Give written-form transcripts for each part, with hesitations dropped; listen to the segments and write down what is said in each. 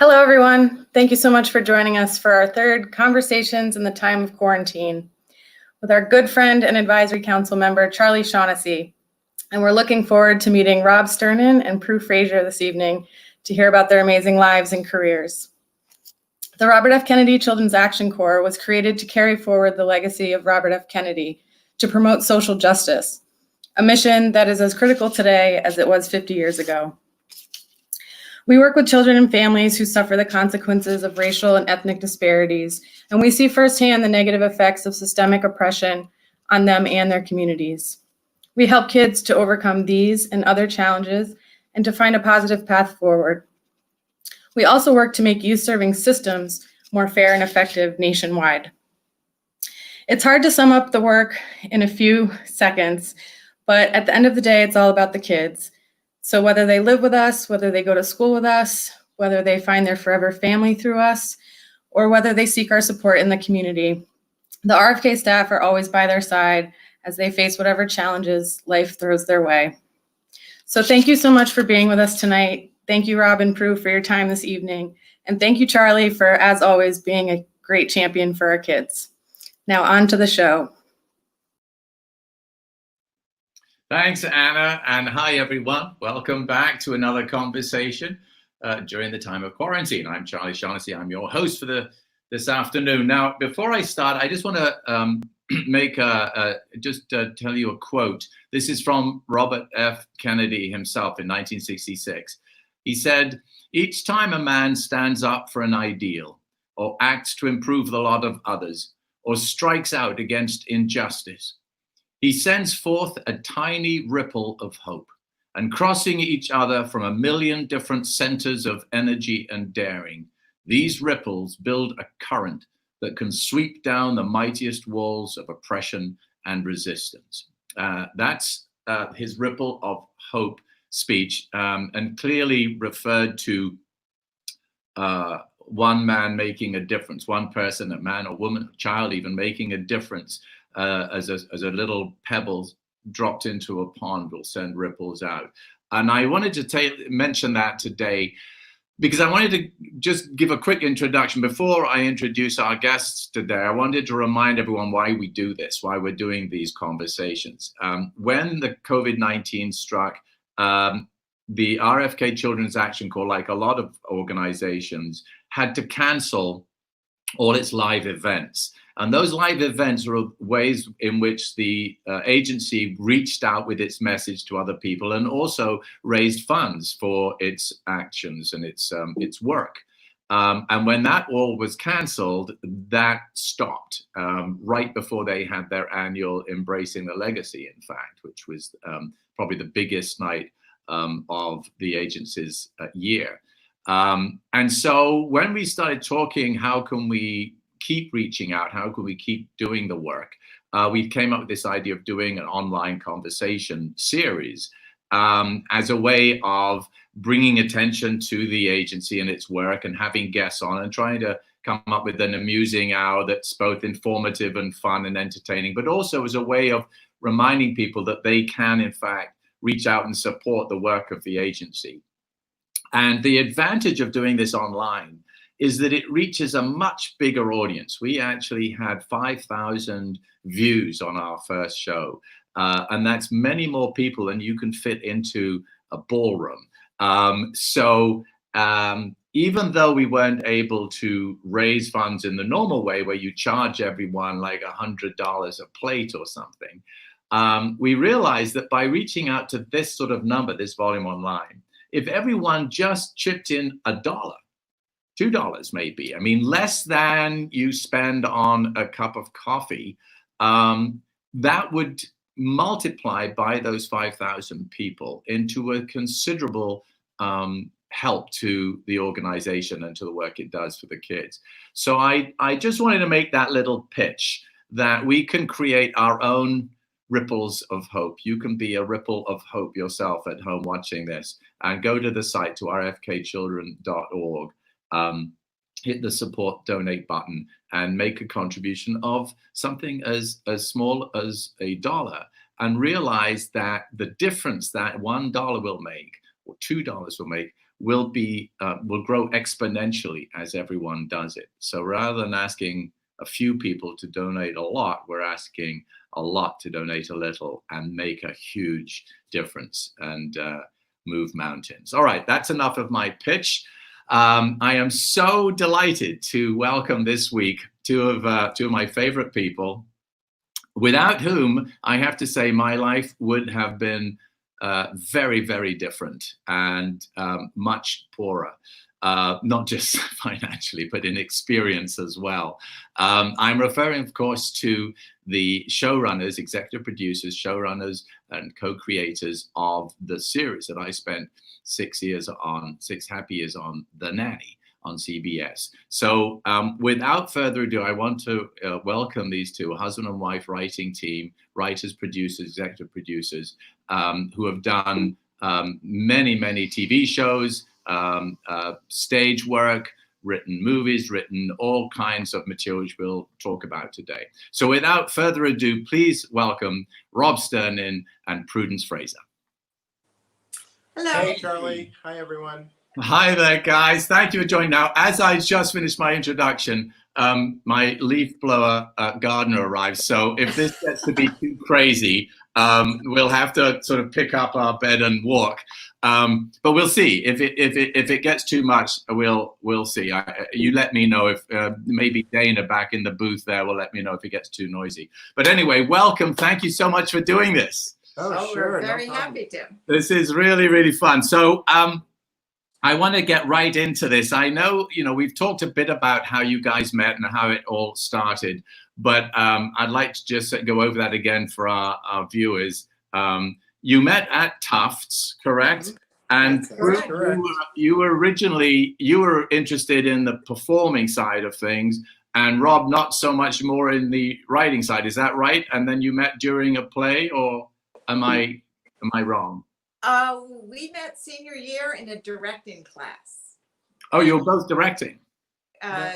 Hello, everyone. Thank you so much for joining us for our third Conversations in the Time of Quarantine with our good friend and advisory council member, Charlie Shaughnessy. And we're looking forward to meeting Rob Sternin and Pru Fraser this evening to hear about their amazing lives and careers. The Robert F. Kennedy Children's Action Corps was created to carry forward the legacy of Robert F. Kennedy to promote social justice, a mission that is as critical today as it was 50 years ago. We work with children and families who suffer the consequences of racial and ethnic disparities, and we see firsthand the negative effects of systemic oppression on them and their communities. We help kids to overcome these and other challenges and to find a positive path forward. We also work to make youth-serving systems more fair and effective nationwide. It's hard to sum up the work in a few seconds, but at the end of the day, it's all about the kids. So whether they live with us, whether they go to school with us, whether they find their forever family through us, or whether they seek our support in the community, the RFK staff are always by their side as they face whatever challenges life throws their way. So thank you so much for being with us tonight. Thank you, Rob and Pru, for your time this evening. And thank you, Charlie, for, as always, being a great champion for our kids. Now on to the show. Thanks, Anna, and hi, everyone. Welcome back to another conversation during the time of quarantine. I'm Charlie Shaughnessy. I'm your host for this afternoon. Now, before I start, I just want to make tell you a quote. This is from Robert F. Kennedy himself in 1966. He said, "Each time a man stands up for an ideal, or acts to improve the lot of others, or strikes out against injustice, he sends forth a tiny ripple of hope, and crossing each other from a million different centers of energy and daring, these ripples build a current that can sweep down the mightiest walls of oppression and resistance." That's his Ripple of Hope speech, and clearly referred to one man making a difference, one person, a man or woman, a child even, making a difference. As a little pebble dropped into a pond will send ripples out. And I wanted to mention that today because I wanted to just give a quick introduction. Before I introduce our guests today, I wanted to remind everyone why we do this, why we're doing these conversations. When the COVID-19 struck, the RFK Children's Action Corps, like a lot of organizations, had to cancel all its live events. And those live events were ways in which the agency reached out with its message to other people and also raised funds for its actions and its work. And when that all was canceled, that stopped right before they had their annual Embracing the Legacy, in fact, which was probably the biggest night of the agency's year. And so when we started talking, how can we keep reaching out? How can we keep doing the work? We came up with this idea of doing an online conversation series as a way of bringing attention to the agency and its work and having guests on and trying to come up with an amusing hour that's both informative and fun and entertaining, but also as a way of reminding people that they can, in fact, reach out and support the work of the agency. And the advantage of doing this online is that it reaches a much bigger audience. We actually had 5,000 views on our first show, and that's many more people than you can fit into a ballroom. Even though we weren't able to raise funds in the normal way where you charge everyone like $100 a plate or something, we realized that by reaching out to this sort of number, this volume online, if everyone just chipped in $1, $2 maybe, I mean, less than you spend on a cup of coffee, that would multiply by those 5,000 people into a considerable help to the organization and to the work it does for the kids. So I just wanted to make that little pitch that we can create our own ripples of hope. You can be a ripple of hope yourself at home watching this, and go to the site to rfkchildren.org, hit the support donate button and make a contribution of something as small as $1, and realize that the difference that $1 will make or $2 will make will grow exponentially as everyone does it. So rather than asking a few people to donate a lot, we're asking a lot to donate a little and make a huge difference and move mountains. All right, that's enough of my pitch. I am so delighted to welcome this week two of my favorite people, without whom I have to say my life would have been very, very different and much poorer. Not just financially, but in experience as well. I'm referring, of course, to the showrunners, executive producers, showrunners, and co-creators of the series that I spent 6 happy years on, The Nanny, on CBS. So without further ado, I want to welcome these two, husband and wife writing team, writers, producers, executive producers, who have done many, many TV shows, stage work, written movies, written all kinds of material which we'll talk about today. So without further ado, please welcome Rob Sternin and Prudence Fraser. Hello. Hey, Charlie. Hi, everyone. Hi there, guys. Thank you for joining. Now, as I just finished my introduction, my leaf blower gardener arrived. So if this gets to be too crazy, we'll have to sort of pick up our bed and walk. But we'll see. If it gets too much, we'll see. You let me know if maybe Dana back in the booth there will let me know if it gets too noisy. But anyway, welcome. Thank you so much for doing this. Oh, sure. We're very happy to. This is really, really fun. So I want to get right into this. I know, we've talked a bit about how you guys met and how it all started, but I'd like to just go over that again for our viewers. You met at Tufts, correct? And correct. you were interested in the performing side of things, and Rob not so much more in the writing side. Is that right? And then you met during a play, or am I wrong? We met senior year in a directing class. Oh, you're both directing.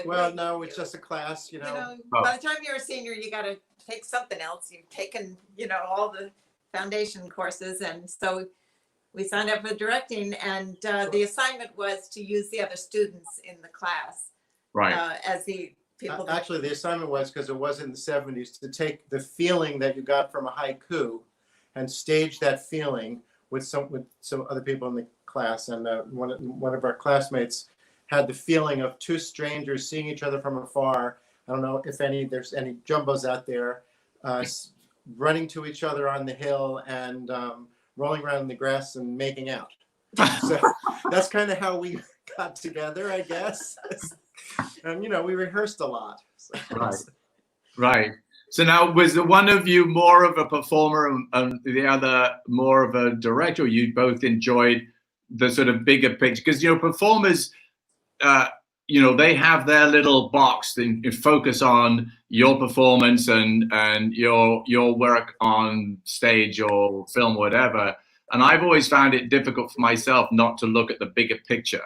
Well, no, it's just a class, By the time you're a senior, you got to take something else. You've taken, all the foundation courses. And so we signed up for directing, and the assignment was to use the other students in the class. Right. As the people. Actually, the assignment was, because it was in the 70s, to take the feeling that you got from a haiku and stage that feeling with some other people in the class. And one of our classmates had the feeling of two strangers seeing each other from afar. I don't know if there's any jumbos out there, running to each other on the hill and rolling around in the grass and making out. So that's kind of how we got together, I guess. And we rehearsed a lot. So. Right. So now, was the one of you more of a performer and the other more of a director? Or you both enjoyed the sort of bigger picture? Because performers, they have their little box and focus on your performance and your work on stage or film, or whatever. And I've always found it difficult for myself not to look at the bigger picture.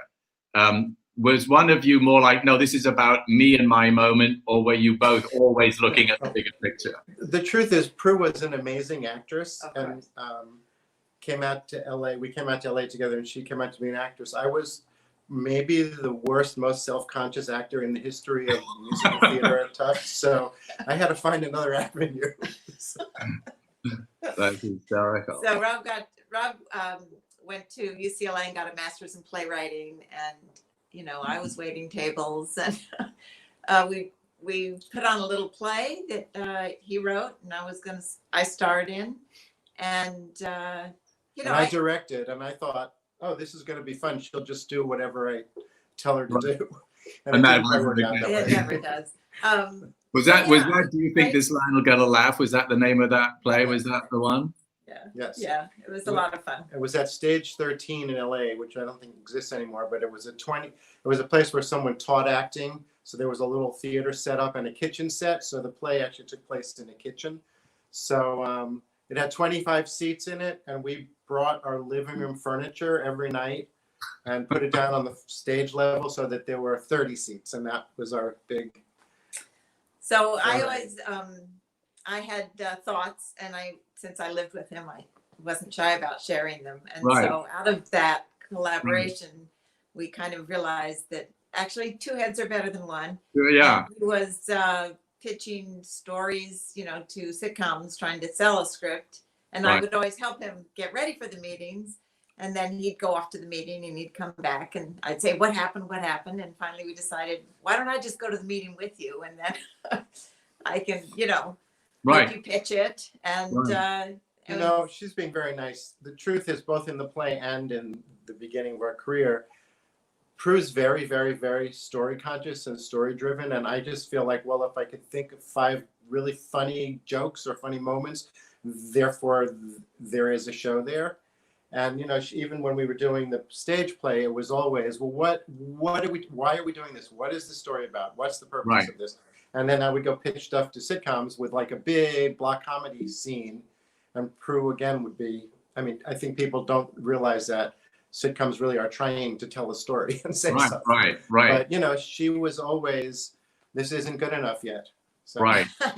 Was one of you more like, no, this is about me and my moment, or were you both always looking at the bigger picture? The truth is, Pru was an amazing actress, and came out to LA. We came out to LA together, and she came out to be an actress. I was maybe the worst, most self-conscious actor in the history of musical theater at Tufts, so I had to find another avenue. That's hysterical. So Rob went to UCLA and got a master's in playwriting, and I was waiting tables, and we put on a little play that he wrote, and I starred in, and I directed, and I thought, oh, this is going to be fun. She'll just do whatever I tell her to do, and that it never does. Was that? Do you think this line will get a laugh? Was that the name of that play? Was that the one? Yeah. Yes. Yeah, it was a lot of fun. It was at Stage 13 in LA, which I don't think exists anymore, but it was a place where someone taught acting. So there was a little theater set up and a kitchen set. So the play actually took place in a kitchen. So it had 25 seats in it, and we brought our living room furniture every night and put it down on the stage level so that there were 30 seats, and that was our big. So I always, I had thoughts, and since I lived with him, I wasn't shy about sharing them. And so out of that collaboration, we kind of realized that actually two heads are better than one. Yeah. And he was pitching stories, you know, to sitcoms, trying to sell a script. And I Right. would always help him get ready for the meetings. And then he'd go off to the meeting and he'd come back and I'd say, what happened? What happened? And finally we decided, why don't I just go to the meeting with you? And then I can, you know, Right. help you pitch it. And, You know, she's being very nice. The truth is, both in the play and in the beginning of our career, Pru's very, very, very story conscious and story driven. And I just feel like, well, if I could think of 5 really funny jokes or funny moments, therefore there is a show there. And, you know, even when we were doing the stage play, it was always, well, why are we doing this? What is the story about? What's the purpose Right. of this? And then I would go pitch stuff to sitcoms with like a big block comedy scene. And Pru again would be, I mean, I think people don't realize that sitcoms really are trying to tell a story and say something. Right. But, you know, she was always, this isn't good enough yet. So. Right. I'm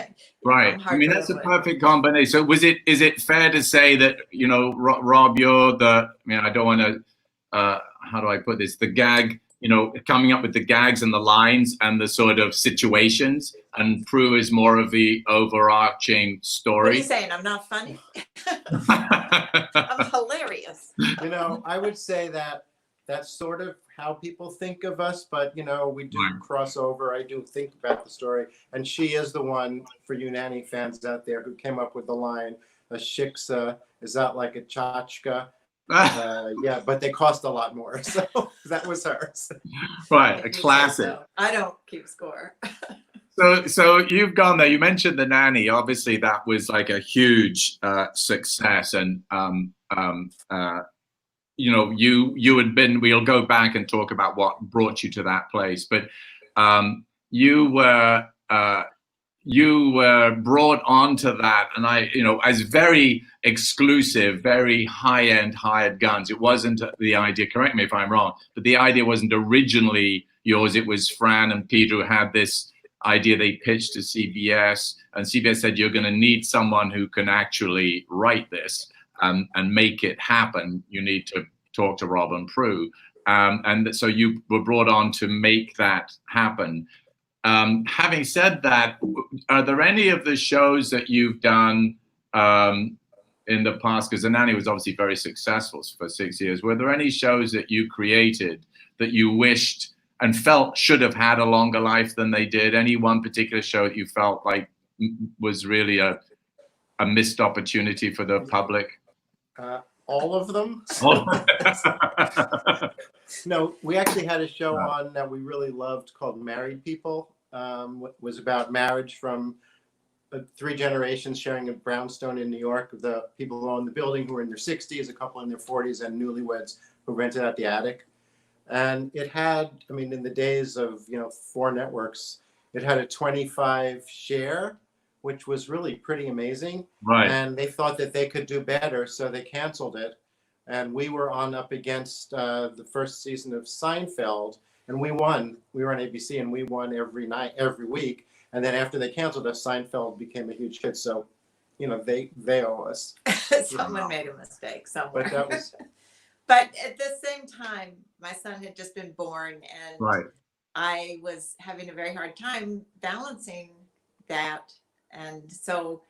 I mean, hard to that's a live with. perfect combination. So is it fair to say that, you know, Rob, you're I mean, I don't want to, how do I put this? The gag, you know, coming up with the gags and the lines and the sort of situations, and Pru is more of the overarching What are story. you saying? I'm not funny? I'm hilarious. You know, I would say that that's sort of how people think of us, but, you know, we do Right. cross over. I do think about the story. And she is the one, for you Nanny fans out there, who came up with the line, a shiksa is that like a tchotchke? Yeah, but they cost a lot more. So that was hers. Right, If a you say classic. so. I don't keep score. So you've gone there. You mentioned the Nanny. Obviously, that was like a huge success, and you know, you had been. We'll go back and talk about what brought you to that place, but you were brought onto that, and you know, as very exclusive, very high-end hired guns. It wasn't the idea. Correct me if I'm wrong, but the idea wasn't originally yours. It was Fran and Peter who had this idea. They pitched to CBS, and CBS said, you're going to need someone who can actually write this and make it happen. You need to talk to Rob and Pru. And so you were brought on to make that happen. Having said that, are there any of the shows that you've done in the past, because the Nanny was obviously very successful for 6 years, were there any shows that you created that you wished and felt should have had a longer life than they did? Any one particular show that you felt like was really a missed opportunity for the public? All of them. No, we actually had a show on that we really loved called Married People. Was about marriage from 3 generations sharing a brownstone in New York. The people who owned the building who were in their 60s, a couple in their 40s, and newlyweds who rented out the attic. And it had, I mean, in the days of, you know, 4 networks, it had a 25 share, which was really pretty amazing. Right. And they thought that they could do better, so they canceled it. And we were on up against the first season of Seinfeld, and we won. We were on ABC, and we won every night, every week. And then after they canceled us, Seinfeld became a huge hit. So, you know, they owe us. Someone made a mistake somewhere. But that was. But at the same time, my son had just been born, and Right. I was having a very hard time balancing that. And so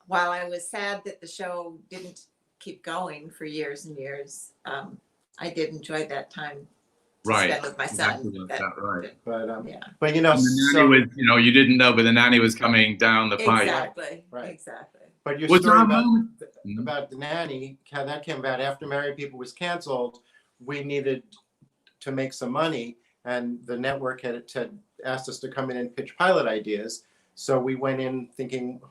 while I was sad that the show didn't keep going for years and years, I did enjoy that time to spend with my son. Right. But Yeah, but you know, And the Nanny was, you know, you didn't know, but the Nanny was coming down the pipe. exactly. Right. Exactly. but your Was there story a moment? about the Nanny, how that came about after Married People was canceled, we needed to make some money, and the network had asked us to come in and pitch pilot ideas. So we went in thinking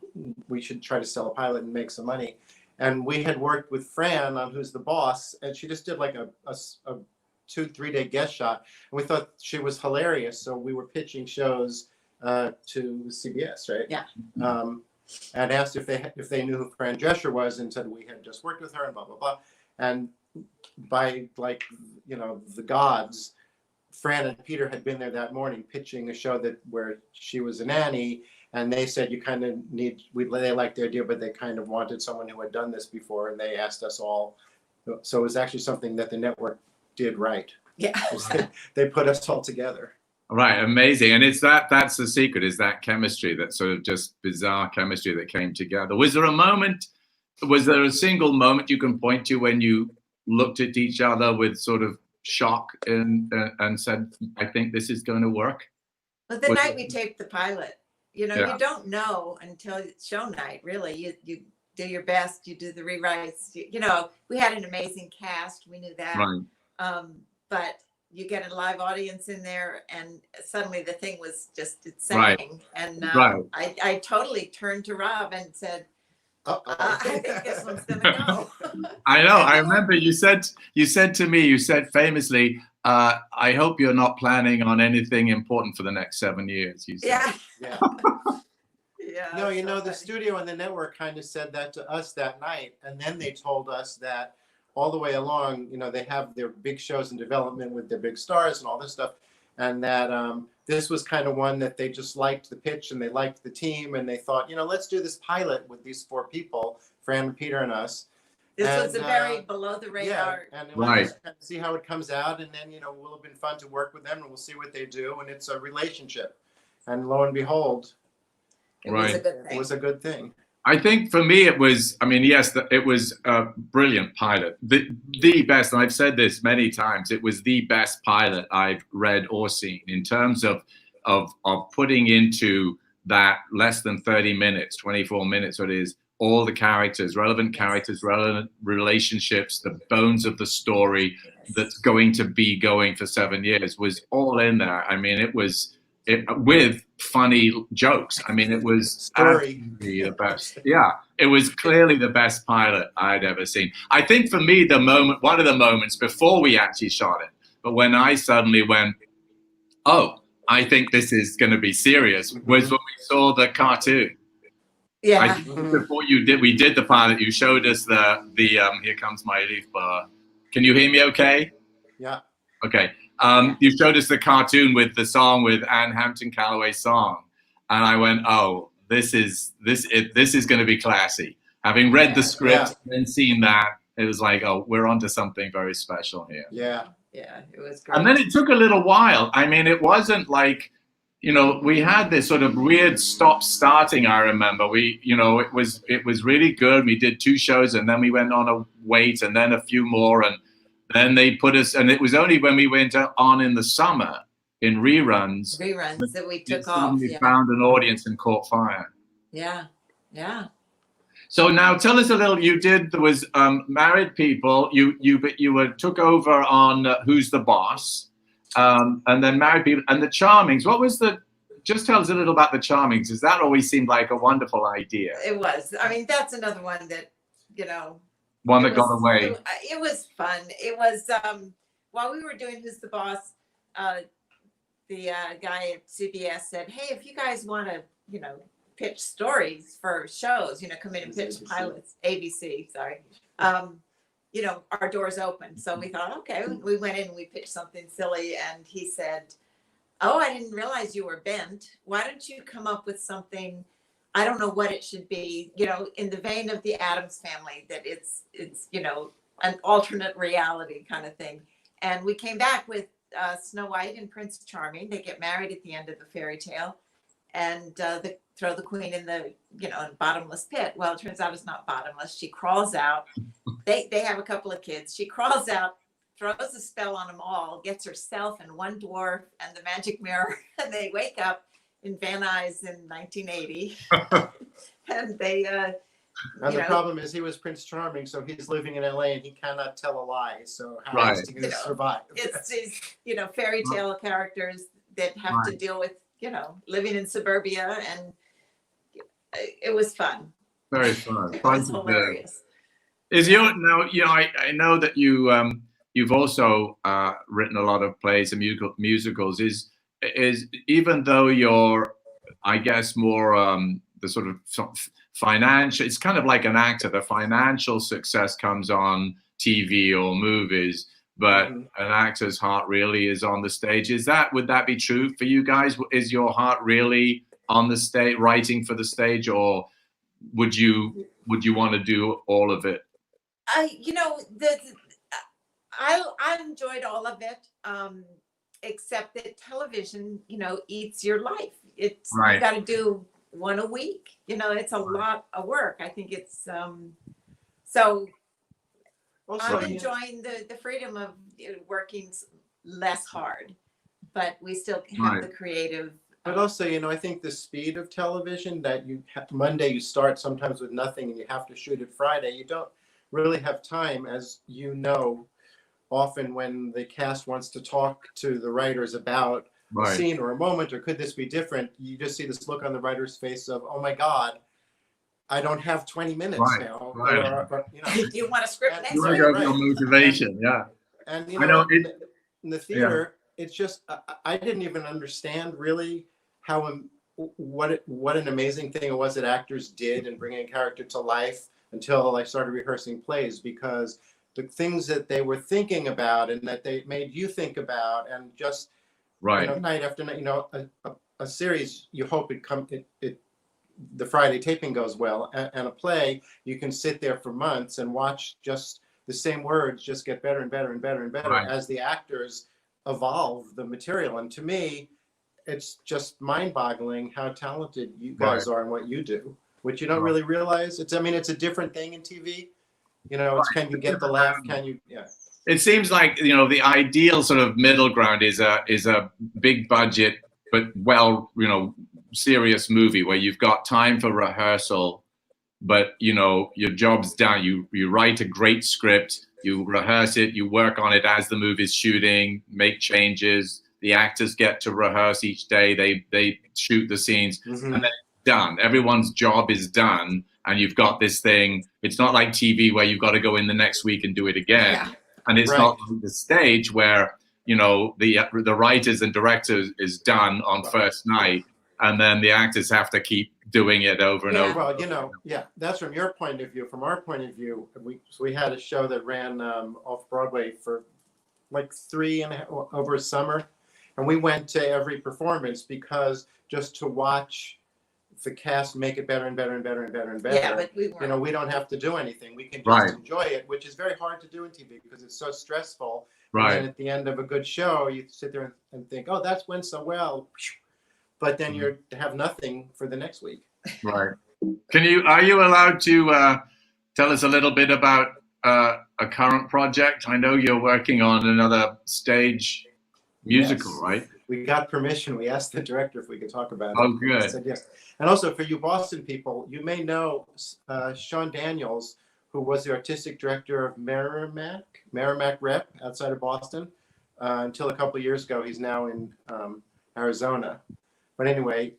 we should try to sell a pilot and make some money. And we had worked with Fran on Who's the Boss, and she just did like a 2-3 day guest shot. And we thought she was hilarious. So we were pitching shows to CBS, right? Yeah. And asked if they knew who Fran Drescher was, and said we had just worked with her and blah, blah, blah. And by, like, you know, the gods, Fran and Peter had been there that morning pitching a show where she was a nanny, and they said you kind of they liked the idea, but they kind of wanted someone who had done this before, and they asked us all. So it was actually something that the network did right. Yeah. They put us all together. Right, amazing. And that's the secret, is that chemistry, that sort of just bizarre chemistry that came together. Was there a single moment you can point to when you looked at each other with sort of shock and said, I think this is going to work? But the night we taped the pilot, you Yeah. don't know until it's show night, really. You do your best, you do the rewrites. We had an amazing cast, we knew that. Right. But you get a live audience in there, and suddenly the thing was just insane. Right. And Right. I totally turned to Rob and said, Uh-oh. I think this one's gonna go. I know. I remember you said to me, you said famously, I hope you're not planning on anything important for the next 7 years. You said. Yeah. Yeah. Yeah. No, so the funny. studio and the network kind of said that to us that night. And then they told us that all the way along, they have their big shows in development with their big stars and all this stuff. And that this was kind of one that they just liked the pitch and they liked the team. And they thought, let's do this pilot with these 4 people, Fran, Peter, and us. This And, was a very below the radar. Yeah, and Right. we'll just kind of see how it comes out. And then, will have been fun to work with them and we'll see what they do. And it's a relationship. And lo and behold, It was a Right. good it thing. was a good thing. I think for me it was, yes, it was a brilliant pilot. The best, and I've said this many times, it was the best pilot I've read or seen in terms of putting into that less than 30 minutes, 24 minutes, what it is, all the characters, relevant relationships, the bones of the story that's going to be going for 7 years was all in there. I mean, it was with funny jokes. I mean, it was Story. absolutely the best. Yeah, it was clearly the best pilot I'd ever seen. I think for me, one of the moments before we actually shot it, but when I suddenly went, oh, I think this is going to be serious, was when we saw the cartoon. Yeah. I think before we did the pilot, you showed us the Here Comes My Leaf Bar. Can you hear me okay? Yeah. Okay. You showed us the cartoon with the song, with Anne Hampton Callaway's song, and I went, "Oh, this is going to be classy." Having read the script and seen that, it was like, "Oh, we're onto something very special here." Yeah. Yeah, it was great. And then it took a little while. I mean, it wasn't like, we had this sort of weird stop-starting. I remember it was really good. We did 2 shows, and then we went on a wait, and then a few more, and then they put us, and it was only when we went on in the summer in reruns that we took off. We Yeah. found an audience and caught fire. Yeah. Yeah. So now tell us a little. There was Married People. You took over on Who's the Boss, and then Married People and the Charmings. Just tell us a little about the Charmings, because that always seemed like a wonderful idea. It was. I mean, that's another one that, One that got away. It was fun. It was while we were doing Who's the Boss, the guy at CBS said, "Hey, if you guys want to, pitch stories for shows, come in and pitch pilots." ABC, sorry. Our doors open. So we thought, okay, we went in and we pitched something silly, and he said, "Oh, I didn't realize you were bent. Why don't you come up with something? I don't know what it should be, in the vein of the Addams Family, that it's an alternate reality kind of thing." And we came back with Snow White and Prince Charming. They get married at the end of the fairy tale, and they throw the queen in the bottomless pit. Well, it turns out it's not bottomless. She crawls out. They have a couple of kids. She crawls out, throws a spell on them all, gets herself and one dwarf and the magic mirror, and they wake up in Van Nuys in 1980. And they And the problem is he was Prince Charming, so he's living in LA and he cannot tell a lie. So how is he going to survive? It's these, fairy tale characters that have to deal with, living in suburbia, and it was fun. Very fun. It was hilarious. I know that you've also written a lot of plays and musicals. Is even though you're, I guess, more the sort of financial, it's kind of like an actor. The financial success comes on TV or movies, but an actor's heart really is on the stage. Would that be true for you guys? Is your heart really on the stage, writing for the stage, or would you want to do all of it? I enjoyed all of it, except that television, eats your life. It's you Right. got to do one a week. It's a lot of work. I think it's so. Also, I'm enjoying the freedom of working less hard, but we still have Right. the creative. but also, I think the speed of television that Monday you start sometimes with nothing and you have to shoot it Friday. You don't really have time, as often when the cast wants to talk to the writers about a Right. scene or a moment, or could this be different? You just see this look on the writer's face of, oh my God, I don't have 20 minutes Right. now. Right. You want a script And- next You want week? to go Right. for motivation, yeah. And I know in the theater, it's just I didn't even understand really how what an amazing thing it was that actors did in bringing a character to life until I started rehearsing plays, because the things that they were thinking about and that they made you think about, and just Right. night after night, a series, you hope the Friday taping goes well, and a play, you can sit there for months and watch just the same words just get better and better and better and better Right. as the actors evolve the material. And to me, it's just mind-boggling how talented you guys are in what you do, which you don't Right. really realize. It's a different thing in TV. It's can you get the laugh? Can you? Yeah. It seems like the ideal sort of middle ground is a big budget but serious movie where you've got time for rehearsal, but your job's done. You write a great script, you rehearse it, you work on it as the movie's shooting, make changes. The actors get to rehearse each day. They shoot the scenes, Mhm. and then it's done. Everyone's job is done, and you've got this thing. It's not like TV where you've got to go in the next week and do it again. Yeah. And it's Right. not like the stage where the writers and directors is done on first night, and then the actors have to keep doing it over and Yeah. over. Well, that's from your point of view. From our point of view, we had a show that ran off Broadway for like over a summer, and we went to every performance because just to watch the cast make it better and better and better and better and better. Yeah, but we weren't. We don't have to do anything. We can just Right. enjoy it, which is very hard to do in TV because it's so stressful. Right. And then at the end of a good show, you sit there and think, oh, that went so well. But then you have nothing for the next week. Right. Are you allowed to tell us a little bit about a current project? I know you're working on another stage musical, Yes. right? We got permission. We asked the director if we could talk about it. Oh, He good. said yes. And also for you Boston people, you may know Sean Daniels, who was the artistic director of Merrimack Rep outside of Boston. Until a couple of years ago, he's now in Arizona. But anyway,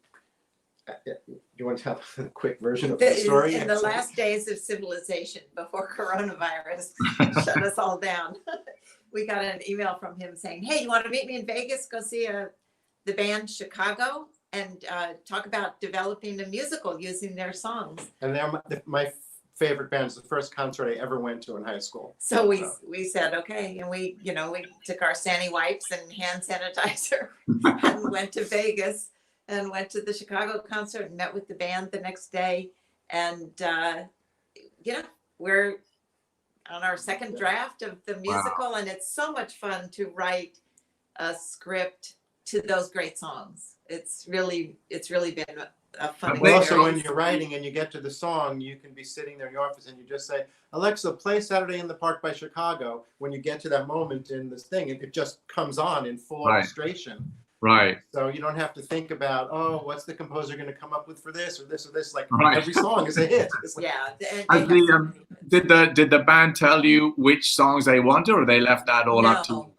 you want to tell a quick version of the story? In the last days of civilization before coronavirus shut us all down, we got an email from him saying, hey, you want to meet me in Vegas? Go see the band Chicago and talk about developing a musical using their songs. And they're my favorite bands, the first concert I ever went to in high school. So we said, okay. And we took our Sandy wipes and hand sanitizer and went to Vegas and went to the Chicago concert and met with the band the next day. And, we're on our second draft of the musical. Wow. And it's so much fun to write a script to those great songs. It's really been a fun Well, experience. also when you're writing and you get to the song, you can be sitting there in your office and you just say, Alexa, play Saturday in the Park by Chicago. When you get to that moment in this thing, it just comes on in full orchestration. Right. So you don't have to think about, oh, what's the composer going to come up with for this or this or this? Like every song is a hit. It's like, did the band tell you which songs they wanted, or they left that all up to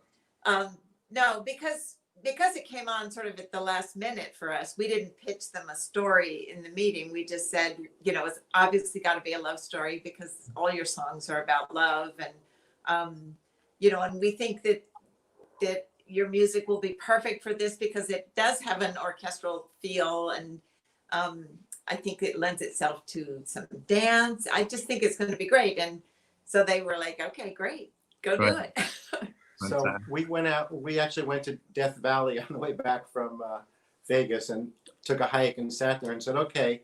you? No, because it came on sort of at the last minute for us. We didn't pitch them a story in the meeting. We just said, it's obviously got to be a love story because all your songs are about love, and and we think that your music will be perfect for this because it does have an orchestral feel, and I think it lends itself to some dance. I just think it's going to be great. And so they were like, okay, great, go do it. So we actually went to Death Valley on the way back from Vegas and took a hike and sat there and said, okay,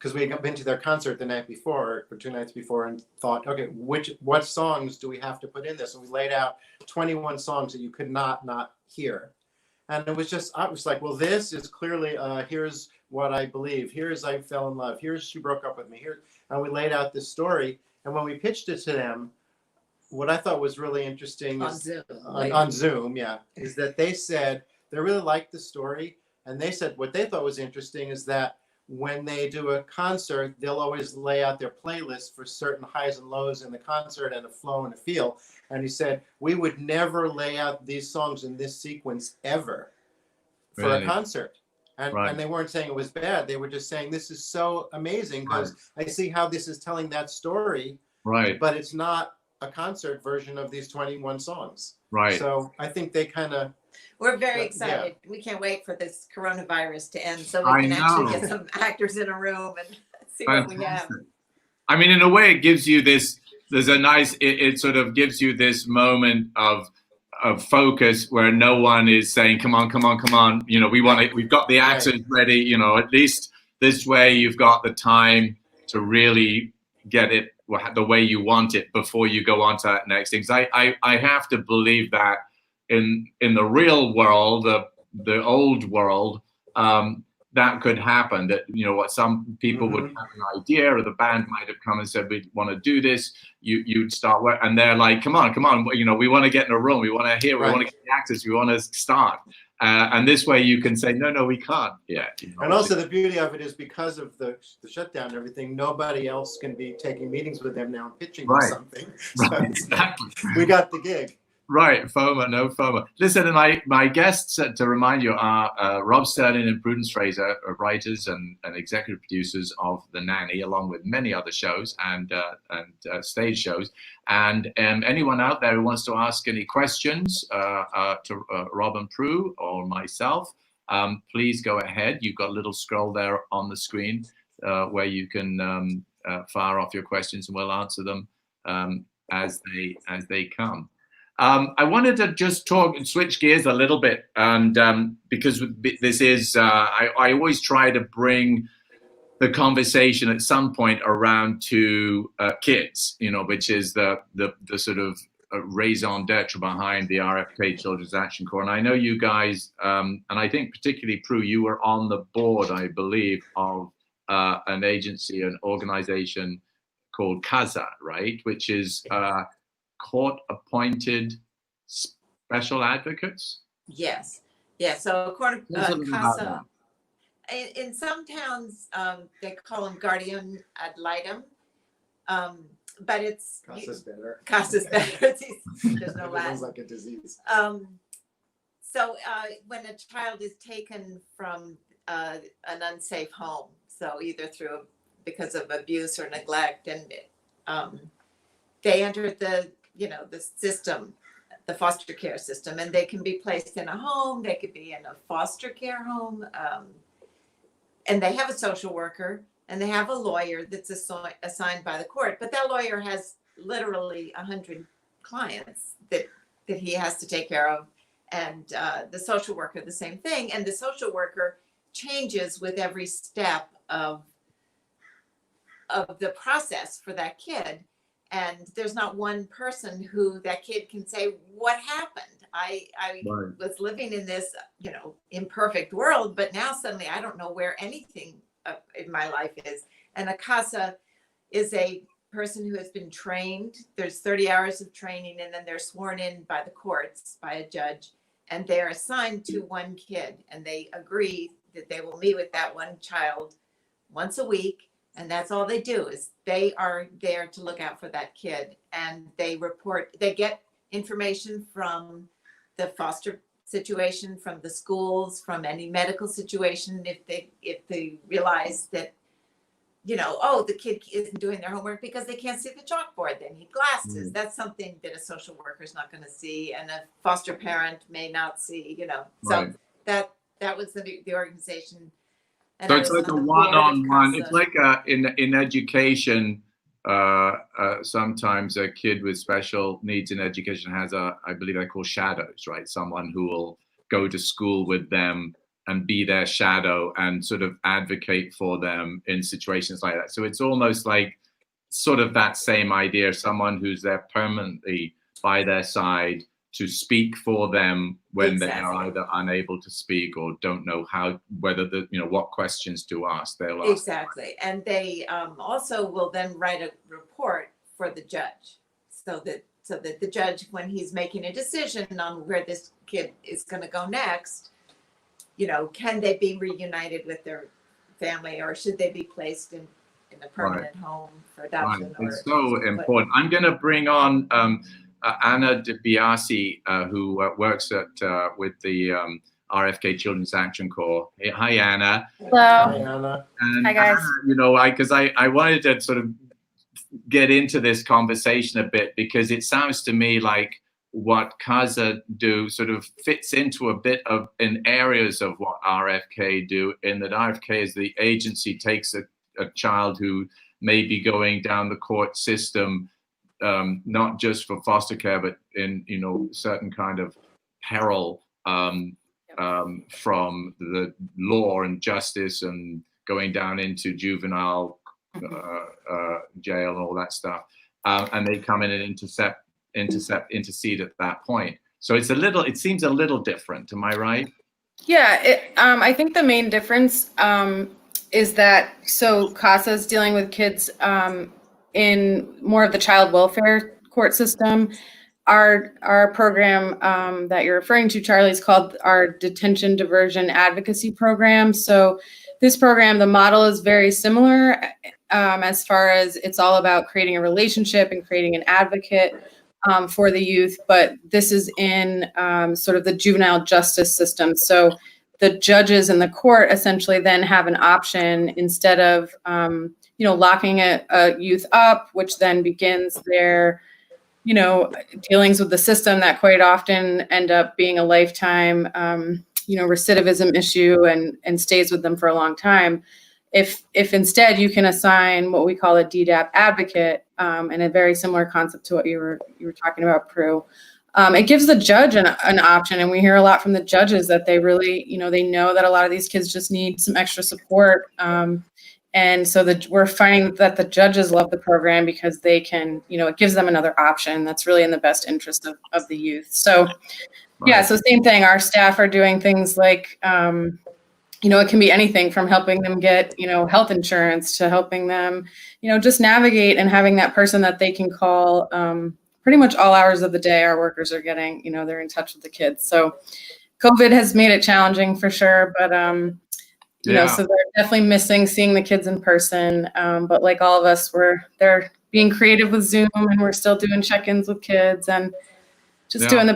because we had been to their concert the night before or 2 nights before and thought, okay, what songs do we have to put in this? And we laid out 21 songs that you could not hear. And it was just, I was like, well, this is clearly, here's What I Believe. Here's I Fell in Love. Here's She Broke Up With Me. Here, and we laid out this story. And when we pitched it to them, what I thought was really interesting On is Zoom. on Zoom, yeah, is that they said they really liked the story. And they said what they thought was interesting is that when they do a concert, they'll always lay out their playlist for certain highs and lows in the concert and a flow and a feel. And he said, we would never lay out these songs in this sequence ever for Really? a concert. And, Right. and they weren't saying it was bad. They were just saying, this is so amazing because I see how this is telling that story, Right. but it's not a concert version of these 21 songs. Right. So I think they kind of, We're very Yeah. excited. We can't wait for this coronavirus to end so I we can actually know. get some actors in a room and see what we have. I mean, in a way, it gives you this. There's a nice. It sort of gives you this moment of focus where no one is saying, "Come on, come on, come on." You know, we want it. We've got the actors ready. You know, at least this way, you've got the time to really get it the way you want it before you go on to that next thing. I have to believe that in the real world, the old world, that could happen. That, you know, what some people would have an idea, or the band might have come and said, we want to do this. You'd start work, and they're like, come on, you know, we want to get in a room, we want to hear, we want to get the actors, we want to start. And this way you can say, no, we can't. Yeah. You know, and also the beauty of it is because of the shutdown and everything, nobody else can be taking meetings with them now and pitching them something. So right, exactly. we got the gig. Right, FOMO, no FOMO. Listen, and my guests, to remind you, are Rob Sternin and Pru Fraser, writers and executive producers of The Nanny, along with many other shows and stage shows. And anyone out there who wants to ask any questions to Rob and Pru or myself, please go ahead. You've got a little scroll there on the screen where you can fire off your questions, and we'll answer them as they come. I wanted to just talk and switch gears a little bit, and because this is, I always try to bring the conversation at some point around to kids, you know, which is the sort of raison d'etre behind the RFK Children's Action Corps. And I know you guys, and I think particularly Pru, you were on the board, I believe, of an agency, an organization called CASA, right, which is court-appointed special advocates? Yes. Yeah. So according Tell us a little about CASA, in some towns, they call them guardian ad litem. But it's Casa's better. CASA's better. There's no It last. sounds like a disease. So when a child is taken from an unsafe home, so either because of abuse or neglect, and they enter the system, the foster care system, and they can be placed in a home, they could be in a foster care home, and they have a social worker and they have a lawyer that's assigned by the court, but that lawyer has literally 100 clients that he has to take care of, and the social worker the same thing, and the social worker changes with every step of the process for that kid. And there's not one person who that kid can say, what happened? I Right. was living in this, imperfect world, but now suddenly I don't know where anything in my life is. And a CASA is a person who has been trained. There's 30 hours of training, and then they're sworn in by the courts, by a judge, and they're assigned to one kid. And they agree that they will meet with that one child once a week. And that's all they do, is they are there to look out for that kid, and they get information from the foster situation, from the schools, from any medical situation. If they realize that, the kid isn't doing their homework because they can't see the chalkboard, they need glasses. That's something that a social worker is not going to see, and a foster parent may not see, So Right. that was the organization. And So I it's was like a on the board of one-on-one. CASA. It's like in education. Sometimes a kid with special needs in education has I believe they're called shadows, right? Someone who will go to school with them and be their shadow and sort of advocate for them in situations like that. So it's almost like sort of that same idea, someone who's there permanently by their side to speak for them when they are either unable to speak or don't know whether what questions to ask. They'll ask. Exactly. And they also will then write a report for the judge so that the judge, when he's making a decision on where this kid is going to go next, can they be reunited with their family, or should they be placed in a permanent home for adoption? Right. It's so important. I'm going to bring on Anna DiBiase, who works with the RFK Children's Action Corps. Hey, hi, Anna. Hello. Hi, Anna. And Hi, guys. because I wanted to sort of get into this conversation a bit, because it sounds to me like what CASA do sort of fits into a bit of in areas of what RFK do, in that RFK as the agency takes a child who may be going down the court system, not just for foster care, but in certain kind of peril from the law and justice, and going down into juvenile jail and all that stuff, and they come in and intercede at that point. So it seems a little different. Am I right? Yeah, I think the main difference is that CASA is dealing with kids in more of the child welfare court system. Our program that you're referring to, Charlie, is called our Detention Diversion Advocacy Program. So this program, the model is very similar as far as it's all about creating a relationship and creating an advocate for the youth, but this is in sort of the juvenile justice system. So the judges in the court essentially then have an option, instead of locking a youth up, which then begins their dealings with the system that quite often end up being a lifetime recidivism issue and stays with them for a long time. If instead you can assign what we call a DDAP advocate, and a very similar concept to what you were talking about, Pru, it gives the judge an option. And we hear a lot from the judges that they really, they know that a lot of these kids just need some extra support. And so we're finding that the judges love the program because they can, it gives them another option that's really in the best interest of the youth. So, yeah, so same thing. Our staff are doing things like, it can be anything from helping them get, health insurance, to helping them, just navigate, and having that person that they can call pretty much all hours of the day. Our workers are getting, they're in touch with the kids. So COVID has made it challenging for sure, but, so they're definitely missing seeing the kids in person. But like all of us, they're being creative with Zoom, and we're still doing check-ins with kids and just doing the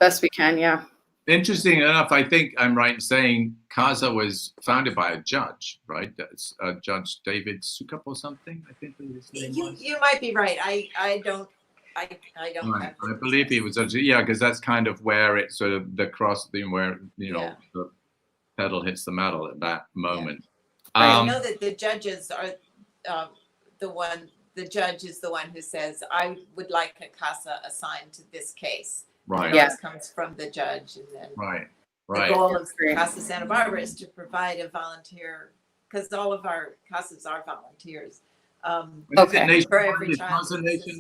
best we can. Yeah. Interesting enough, I think I'm right in saying CASA was founded by a judge, right? That's Judge David Sukup or something, I think his name was. You might be right. I don't. Right. I believe he was, because that's kind of where it sort of the pedal hits the metal at that moment. Yeah. I know that the judges are the judge is the one who says, I would like a CASA assigned to this case. Right. It comes from the judge, and then right. The goal of CASA Santa Barbara is to provide a volunteer, because all of our CASAs are volunteers. For every child.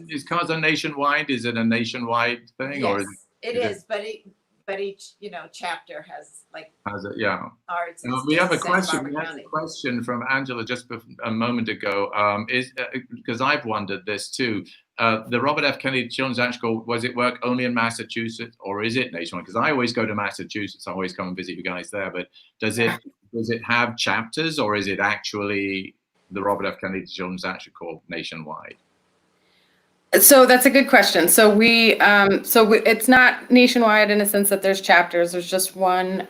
Is CASA nationwide? Is it a nationwide thing? Yes, or it is, but each chapter has Has it? Yeah. Ours. We have a question. We had a question from Angela just a moment ago. Is because I've wondered this too. The Robert F. Kennedy Children's Action Corps, was it work only in Massachusetts, or is it nationwide? Because I always go to Massachusetts. I always come and visit you guys there. But does it have chapters, or is it actually the Robert F. Kennedy Children's Action Corps nationwide? So that's a good question. So it's not nationwide in a sense that there's chapters. There's just one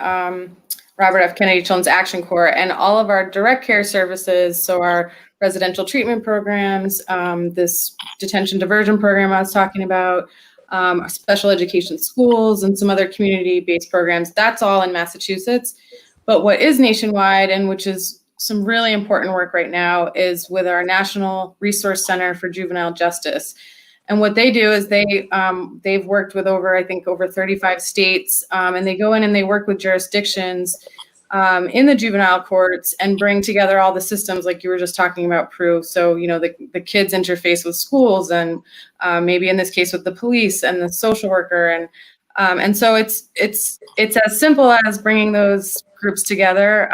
Robert F. Kennedy Children's Action Corps, and all of our direct care services. So our residential treatment programs, this detention diversion program I was talking about, special education schools, and some other community-based programs. That's all in Massachusetts. But what is nationwide, and which is some really important work right now, is with our National Resource Center for Juvenile Justice. And what they do is they've worked with over 35 states, and they go in and they work with jurisdictions in the juvenile courts and bring together all the systems like you were just talking about, Pru. So, the kids interface with schools and maybe in this case with the police and the social worker. And so it's as simple as bringing those groups together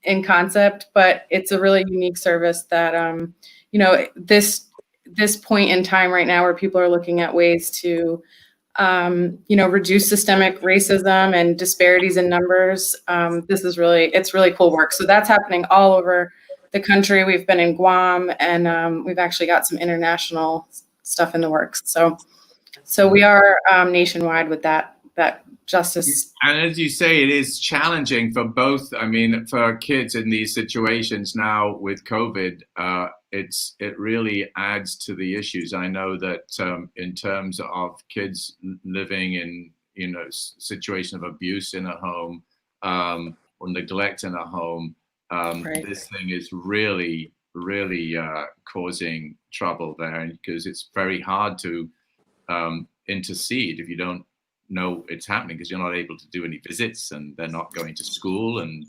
in concept, but it's a really unique service that, this point in time right now where people are looking at ways to reduce systemic racism and disparities in numbers. It's really cool work. So that's happening all over the country. We've been in Guam and we've actually got some international stuff in the works. So we are nationwide with that justice. And as you say, it is challenging for both. I mean, for kids in these situations now with COVID, it really adds to the issues. I know that in terms of kids living in situation of abuse in a home or neglect in a home, Right. This thing is really causing trouble there, because it's very hard to intercede if you don't know it's happening, because you're not able to do any visits and they're not going to school, and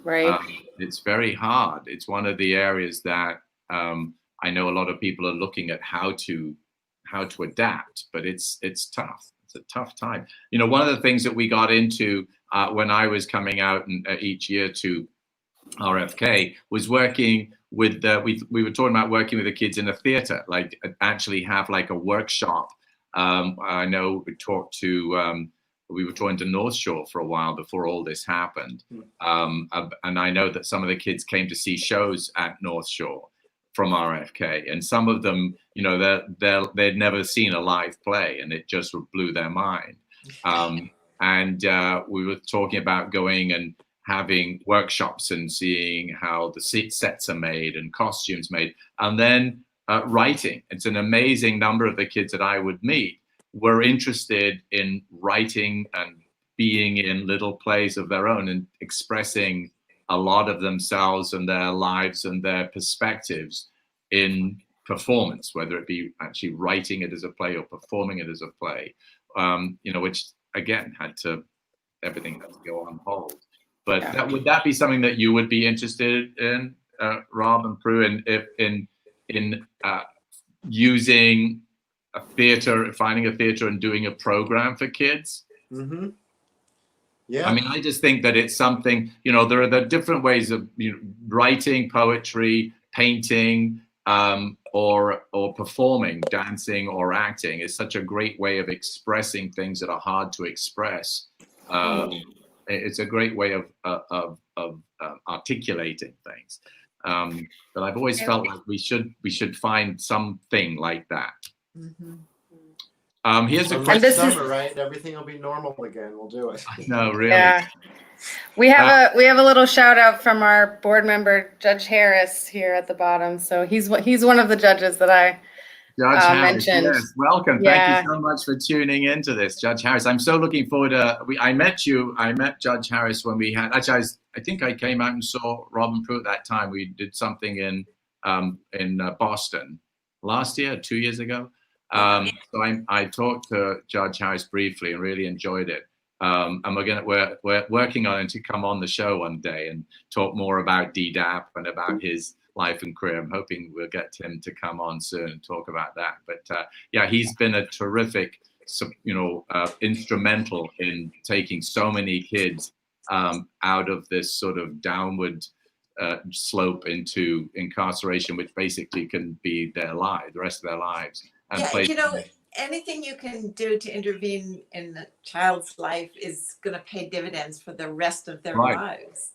Right. it's very hard. It's one of the areas that I know a lot of people are looking at how to adapt, but it's tough. It's a tough time. One of the things that we got into when I was coming out each year to RFK was working with we were talking about working with the kids in a theater, like actually have like a workshop. I know we were talking to North Shore for a while before all this happened. And I know that some of the kids came to see shows at North Shore from RFK, and some of them, they'd never seen a live play, and it just blew their mind. And we were talking about going and having workshops and seeing how the sets are made and costumes made, and then writing. It's an amazing number of the kids that I would meet were interested in writing and being in little plays of their own and expressing a lot of themselves and their lives and their perspectives in performance, whether it be actually writing it as a play or performing it as a play, which again everything had to go on hold. But Yeah. would that be something that you would be interested in, Rob and Pru, in using a theater, finding a theater and doing a program for kids? Mm-hmm. Yeah. I mean, I just think that it's something, there are the different ways of writing, poetry, painting, or performing, dancing or acting is such a great way of expressing things that are hard to express. It's a great way of articulating things. But I've always felt like we should find something like that. Mm-hmm. Here's a Well, question. next summer, right? Everything will be normal again. We'll do it. No, really. Yeah. We have a little shout out from our board member, Judge Harris, here at the bottom. So he's one of the judges that I Judge Harris, mentioned. yes, welcome. Yeah. Thank you so much for tuning into this, Judge Harris. I'm so looking forward to. I met Judge Harris when we had. Actually, I think I came out and saw Rob and Pru at that time. We did something in Boston last year, 2 years ago. So I talked to Judge Harris briefly and really enjoyed it. And we're working on it to come on the show one day and talk more about DDAP and about his life and career. I'm hoping we'll get him to come on soon and talk about that. But yeah, he's been a terrific, instrumental in taking so many kids out of this sort of downward slope into incarceration, which basically can be their life, the rest of their lives. And anything you can do to intervene in a child's life is going to pay dividends for the rest of their lives.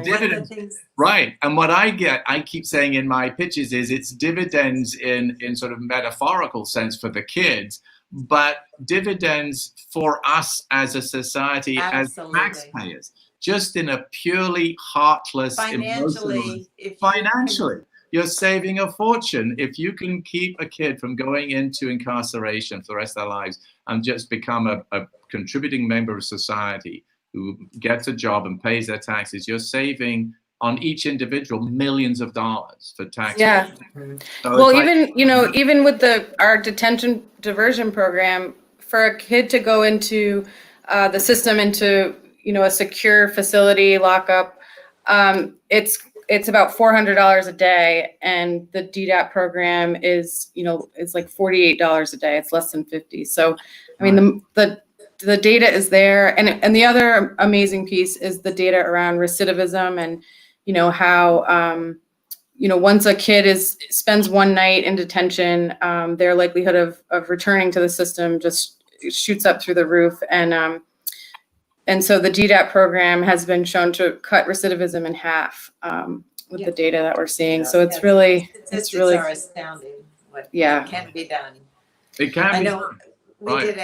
Dividends, right? And what I keep saying in my pitches is it's dividends in sort of metaphorical sense for the kids, but dividends for us as a society, Absolutely. as taxpayers, just in a purely heartless, financially. You're saving a fortune if you can keep a kid from going into incarceration for the rest of their lives and just become a contributing member of society who gets a job and pays their taxes. You're saving on each individual millions of dollars for taxes. Yeah. So well, even with our detention diversion program, for a kid to go into the system and to a secure facility lockup, it's about $400 a day, and the DDAP program is like $48 a day. It's less than 50. So, I mean, the data is there, and the other amazing piece is the data around recidivism and how once a kid spends one night in detention, their likelihood of returning to the system just shoots up through the roof, and so the DDAP program has been shown to cut recidivism in half with the data that we're seeing. So it's really are astounding what can be done. It can I be know done. we Right. did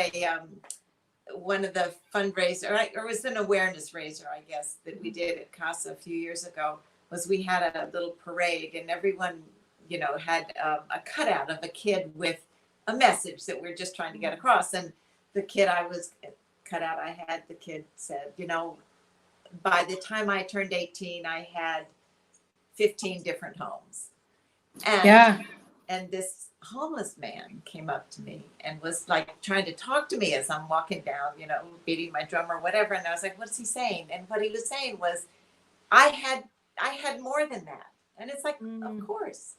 one of the fundraiser, or it was an awareness raiser, I guess, that we did at CASA a few years ago. Was we had a little parade, and everyone had a cutout of a kid with a message that we're just trying to get across. And the kid I was cut out, the kid said, by the time I turned 18, I had 15 different homes. And this homeless man came up to me and was like trying to talk to me as I'm walking down, beating my drum or whatever. And I was like, what's he saying? And what he was saying was, I had more than that. And it's like, of course.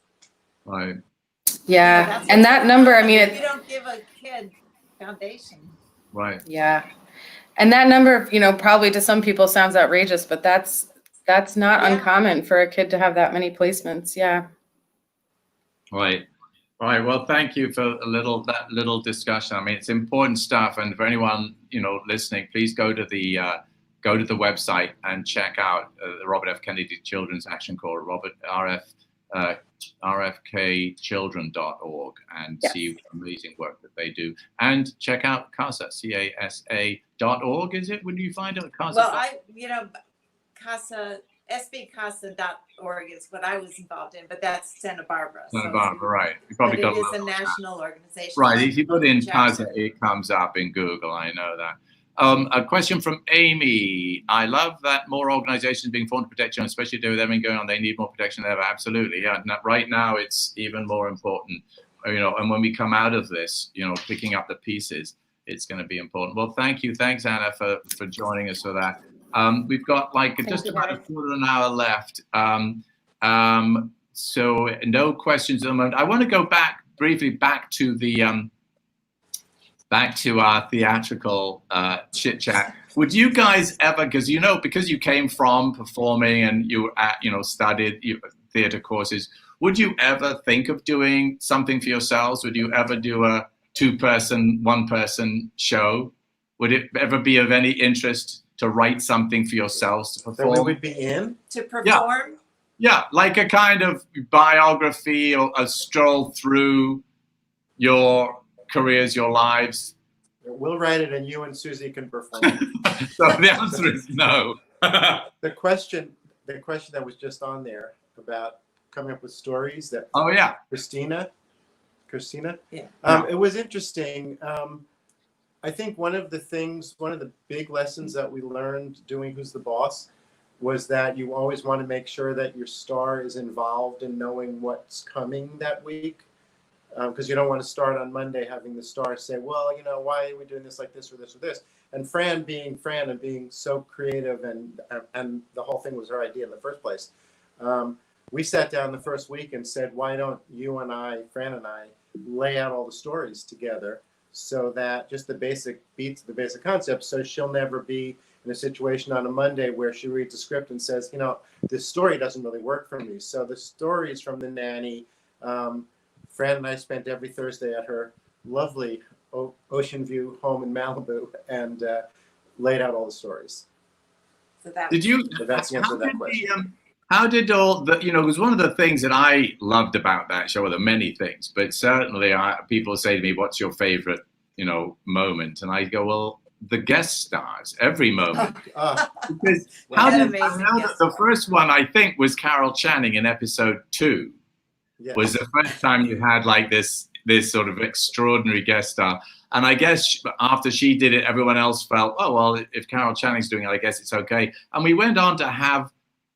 Right. Yeah. And that number, I mean, you don't give a kid foundation. Right. Yeah. And that number, probably to some people sounds outrageous, but that's not uncommon for a kid to have that many placements. Yeah. Right. All right. Well, thank you for that little discussion. I mean, it's important stuff. And for anyone, listening, please go to the website and check out the Robert F. Kennedy Children's Action Corps, rfkchildren.org, and see the amazing work that they do. And check out CASA, CASA.org, is it? Would you find it at CASA? Well, CASA, sbcasa.org is what I was involved in, but that's Santa Barbara. Santa Barbara, right. You probably but got it is a national organization. Right, if you put in Jackson. CASA, it comes up in Google, I know that. A question from Amy. I love that more organizations being formed to protect children, especially with everything going on. They need more protection than ever. Absolutely, yeah. Right now, it's even more important. And when we come out of this, picking up the pieces, it's going to be important. Well, thank you. Thanks, Anna, for joining us for that. We've got just about a quarter of an hour left. So no questions at the moment. I want to go briefly back to the back to our theatrical chit chat. Would you guys ever, because you came from performing and you studied theater courses, would you ever think of doing something for yourselves? Would you ever do a 2-person, 1-person show? Would it ever be of any interest to write something for yourselves to perform? That we would be in? To perform? Yeah, like a kind of biography or a stroll through your careers, your lives. We'll write it and you and Susie can perform. So the answer is no. The question that was just on there about coming up with stories that Christina? Yeah. It was interesting. I think one of the big lessons that we learned doing Who's the Boss was that you always want to make sure that your star is involved in knowing what's coming that week. Because you don't want to start on Monday having the star say, well, why are we doing this like this or this or this? And Fran being Fran and being so creative and the whole thing was her idea in the first place. We sat down the first week and said, why don't you and I, Fran and I, lay out all the stories together so that just the basic beats, the basic concepts, so she'll never be in a situation on a Monday where she reads a script and says, this story doesn't really work for me. So the stories from the Nanny, Fran and I spent every Thursday at her lovely ocean view home in Malibu and laid out all the stories. So that Did you? So that's the answer to that question. How did all the, it was one of the things that I loved about that show, well, there are many things, but certainly people say to me, what's your favorite, moment? And I go, well, the guest stars, every moment. Because the first one, I think, was Carol Channing in episode 2. Yes. Was the first time you had like this sort of extraordinary guest star. And I guess after she did it, everyone else felt, oh, well, if Carol Channing's doing it, I guess it's okay. And we went on to have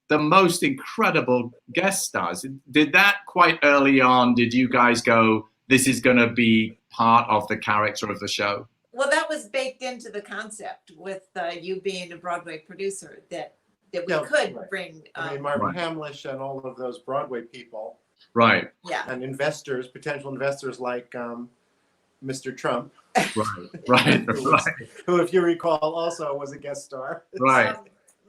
the most incredible guest stars. Did that quite early on, did you guys go, this is going to be part of the character of the show? Well, that was baked into the concept with you being a Broadway producer, that we Yeah, could right. bring. I mean, Marvin Right. Hamlish and all of those Broadway people Right, Yeah. and investors, potential investors like Mr. Trump, right, who, if you recall, also was a guest star. right.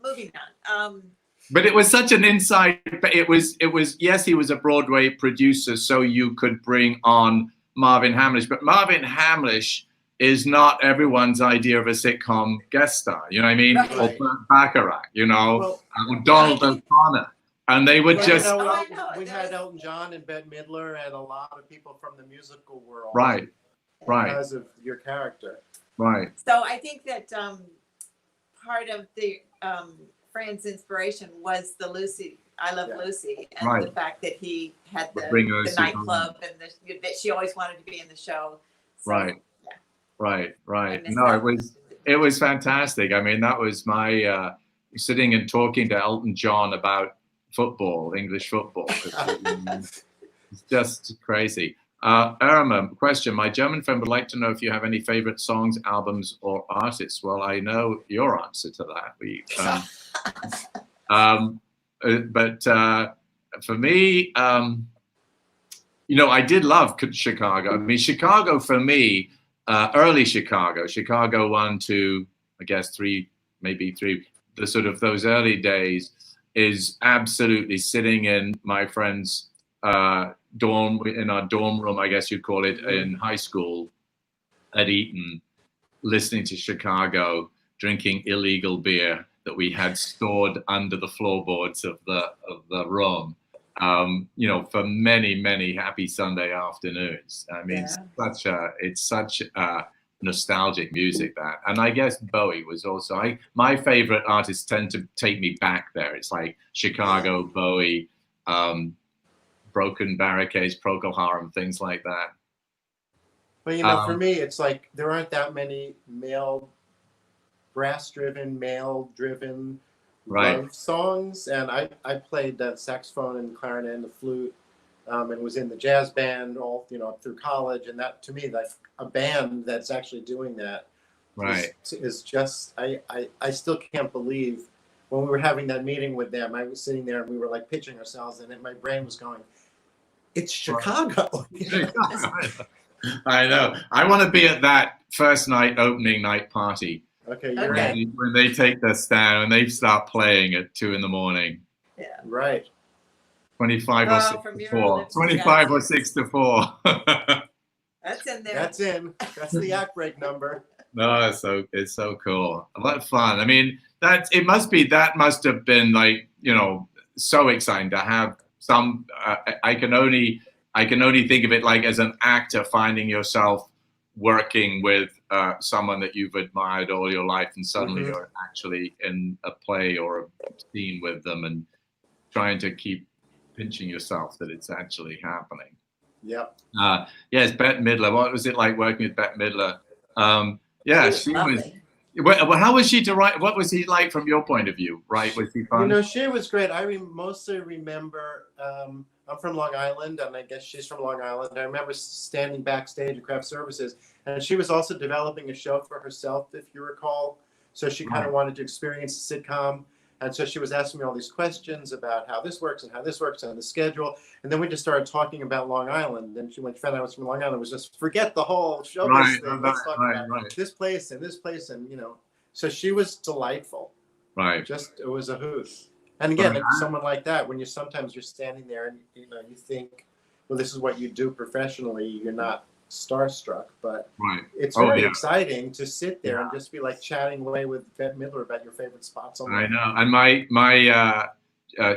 Moving on. But it was such an inside. It was. Yes, he was a Broadway producer, so you could bring on Marvin Hamlish. But Marvin Hamlish is not everyone's idea of a sitcom guest star. You know what I mean? Right. Or Burt Bacharach. You know, Well, or Donald O'Connor, and they would well, just you know, Oh, I know. we There had was- Elton John and Bette Midler and a lot of people from the musical world. right, Because of your character. right. So I think that part of the Fran's inspiration was the Lucy, I Love Yeah. Lucy, and Right. the fact that he had the Bring Lucy nightclub and that she always wanted to be in the show. So, Right. yeah, Right, I right. missed No, that. it was fantastic. I mean, that was my sitting and talking to Elton John about football, English football. It's just crazy. Irma, question. My German friend would like to know if you have any favorite songs, albums, or artists. Well, I know your answer to that. But for me, you know, I did love Chicago. I mean, Chicago for me, early Chicago 1, 2, I guess 3, maybe 3, the sort of those early days is absolutely sitting in my friend's dorm, in our dorm room, I guess you'd call it, in high school at Eton, listening to Chicago, drinking illegal beer that we had stored under the floorboards of the room. You know, for many happy Sunday afternoons. I mean, it's such nostalgic music, that. And I guess Bowie was also, my favorite artists tend to take me back there. It's like Chicago, Bowie, Broken Barricades, Procol Harum, things like that. But you know, for me, it's like there aren't that many brass-driven, male-driven love songs. And I played that saxophone and clarinet and the flute, and was in the jazz band all through college. And that, to me, like a band that's actually doing that, is just I still can't believe. When we were having that meeting with them, I was sitting there and we were like pitching ourselves, and my brain was going, "It's Chicago." I know. I want to be at that first night, opening night party. Okay, you're right. When they take their stand and they start playing at 2 a.m. Yeah. Right. 25 or 6 from to your 4. lips to 25 or God's 6 to 4. That's in there. That's in. That's the act break number. No, it's so cool. What fun. I mean, that must have been like, you know, so exciting to have some. I can only think of it like as an actor finding yourself working with someone that you've admired all your life, and suddenly you're actually in a play or a scene with them, and trying to keep pinching yourself that it's actually happening. Yep. Yes, Bette Midler. What was it like working with Bette Midler? Yeah, she was. lovely. Well, how was she to write? What was he like from your point of view? Right? Was he fun? You know, she was great. I mostly remember. I'm from Long Island, and I guess she's from Long Island. I remember standing backstage at Craft Services, and she was also developing a show for herself, if you recall. So she kind of wanted to experience a sitcom, and so she was asking me all these questions about how this works and how this works and the schedule. And then we just started talking about Long Island. And she, when she found out I was from Long Island, was just forget the whole show thing. Let's talk about this place and this place, and So she was delightful. Right. Just it was a hoot. And again, someone like that, when sometimes you're standing there and you think, well, this is what you do professionally. You're not starstruck, but it's very exciting to sit there and just be like chatting away with Bette Midler about your favorite spots on. I know, and my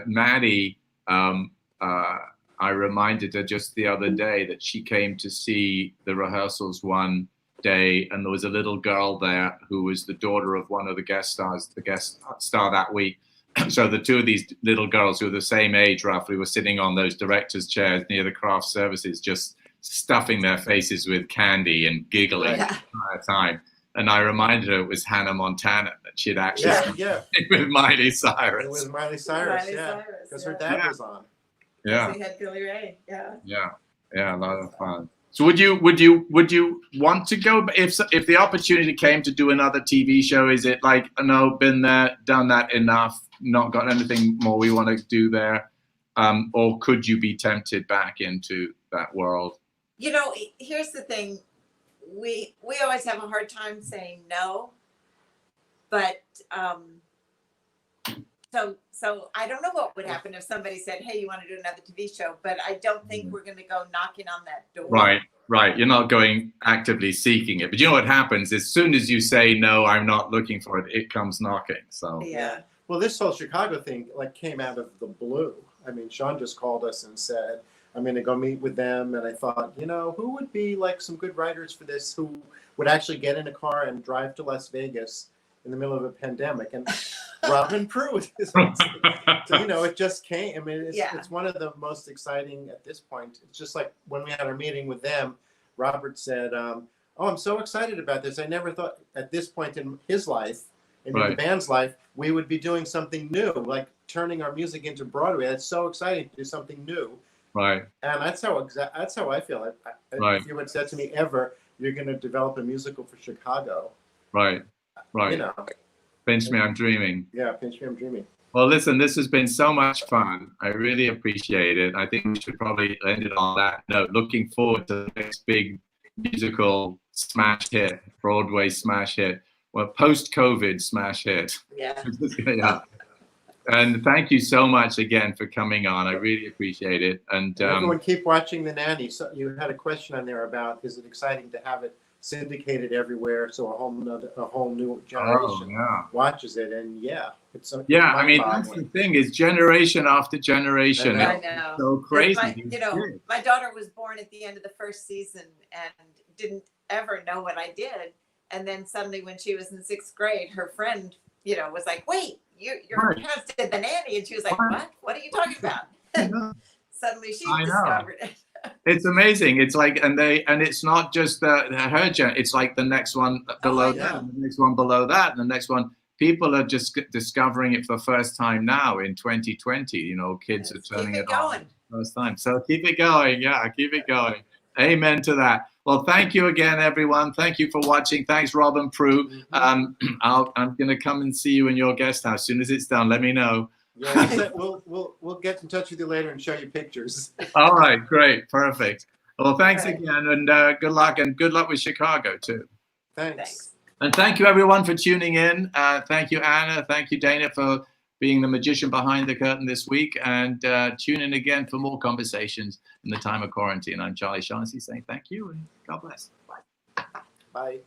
Maddie, I reminded her just the other day that she came to see the rehearsals one day, and there was a little girl there who was the daughter of one of the guest star that week. So the two of these little girls, who were the same age roughly, were sitting on those directors' chairs near the craft services, just stuffing their faces with candy and giggling the entire time. And I reminded her it was Hannah Montana, that she'd actually with Miley Cyrus. It was Miley Cyrus, because her dad was on. Yeah. He had Billy Ray, Yeah, a lot of fun. So would you want to go if the opportunity came to do another TV show? Is it like, no, been there, done that enough, not got anything more we want to do there, or could you be tempted back into that world? You know, here's the thing: we always have a hard time saying no, but so I don't know what would happen if somebody said, "Hey, you want to do another TV show?" But I don't think we're going to go knocking on that door. Right. You're not going actively seeking it, but you know what happens? As soon as you say no, I'm not looking for it, it comes knocking. So Yeah. Well, this whole Chicago thing like came out of the blue. I mean, Sean just called us and said, I'm going to go meet with them. And I thought, you know, who would be like some good writers for this, who would actually get in a car and drive to Las Vegas in the middle of a pandemic? And Robin Pru. So, you know, it just came. I mean, it's one of the most exciting at this point. It's just like when we had our meeting with them, Robert said, oh, I'm so excited about this. I never thought at this point in his life, in the band's life, we would be doing something new, like turning our music into Broadway. That's so exciting to do something new. Right. And that's how I feel. If you had said to me ever, you're going to develop a musical for Chicago. Right. You know. Pinch me, I'm dreaming. Yeah, pinch me, I'm dreaming. Well, listen, this has been so much fun. I really appreciate it. I think we should probably end it on that note. Looking forward to the next big musical smash hit, Broadway smash hit. Well, post-COVID smash hit. Yeah. Yeah. And thank you so much again for coming on. I really appreciate it. And everyone keep watching The Nanny. So you had a question on there about, is it exciting to have it syndicated everywhere so a whole new generation watches it? And it's so I mean, that's the thing, is generation after generation. I know. So crazy. My daughter was born at the end of the first season and didn't ever know what I did. And then suddenly when she was in 6th grade, her friend, was like, wait, your parents did The Nanny. And she was like, what are you talking about? Suddenly she discovered it. It's amazing. It's like, and it's not just her gen. It's like the next one below that, and the next one below that, and the next one. People are just discovering it for the first time now in 2020. Kids are turning it on for the first time. So keep it going. Yeah, keep it going. Amen to that. Well, thank you again, everyone. Thank you for watching. Thanks, Rob and Pru. I'm going to come and see you in your guest house as soon as it's done. Let me know. Yeah, we'll get in touch with you later and show you pictures. All right, great, perfect. Well, thanks again, and good luck with Chicago too. Thanks. And thank you everyone for tuning in. Thank you, Anna. Thank you, Dana, for being the magician behind the curtain this week. And tune in again for more conversations in the time of quarantine. I'm Charlie Shaughnessy saying thank you and God bless. Bye. Bye.